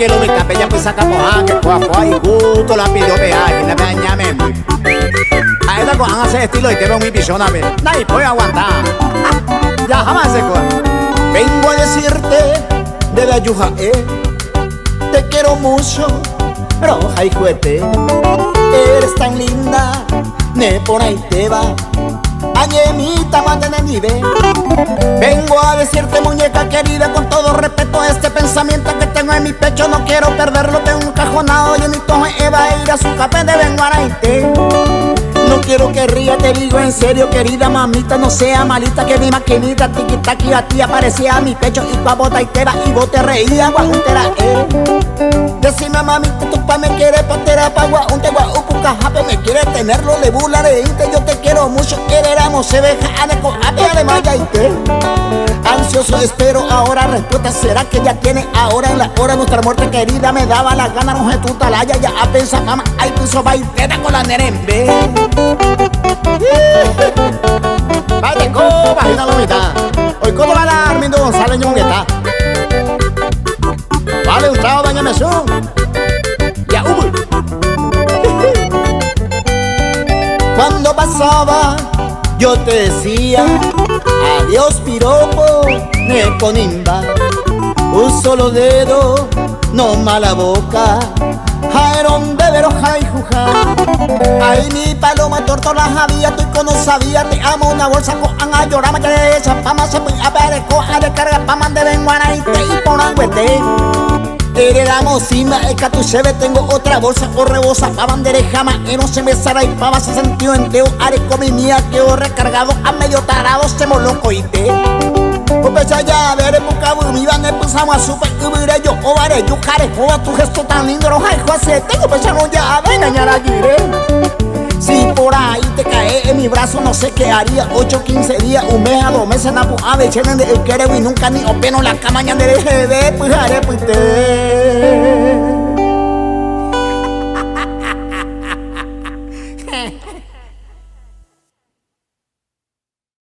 que lo me tape ya pues saca que coa y justo la pidió peaje la bañame. A esta cojan hace estilo y te veo muy pichona, nadie puede aguantar. Ya jamás se coja. Vengo a decirte de la yuja, te quiero mucho, roja y juguete. Eres tan linda, me por ahí te va. Añemita, mátene ni ve. Vengo a decirte, muñeca querida, con todo respeto, este pensamiento que tengo en mi pecho no quiero perderlo. Tengo un cajonado llenito de Eva ir a su café de Benguaraite. No quiero que ría, te digo en serio, querida mamita, no sea malita, que mi maquinita tiquitaqui a ti aparecía a mi pecho y pa' bota y tera y vos te reías, guajuntera, Decime mamita, tu pa' me quiere patera pa' guajunte, guajupuca, jape, me quiere tenerlo, le burla de inte, yo te quiero mucho, quereramos, se veja, aneco, ape, alemaya y te. Ansioso espero ahora respuesta, ¿será que ya tiene ahora en la hora nuestra muerte querida? Me daba la gana, no se tu talaya, ya a pensar cama, ay, piso, baiteta con la nerembe. Vaya coba, y una lomita. Hoy cómo va a dar Armindo González Ñongueta. Vale, un trago, doña Mesón. Ya hubo. Cuando pasaba, yo te decía adiós piropo, neponimba. Un solo dedo, no mala boca. Jaerón de veroja y juja. Ay, mi paloma tortola había, tú no sabía, te amo una bolsa con a llorar, me quedé esa pama, se puede a coja de carga, pama de Benguaraite y por angüete. Heredamos cima, el catucheve, tengo otra bolsa o rebosa, pa' banderejama, y no se me sara y pava, se sentió enteo, areco mi mía, quedó recargado, a medio tarado, se loco y te. Porque ya ver busca mi van empezamos a super ubire yo o vare yo care joa tu gesto tan lindo roja y juase tengo pensando ya ven a ñara gire. Si por ahí te cae en mi brazo no sé qué haría 8, 15 días, un mes a 2 meses na pu ave chenen de el quereo y nunca ni openo la cama ña de pues haré pues te.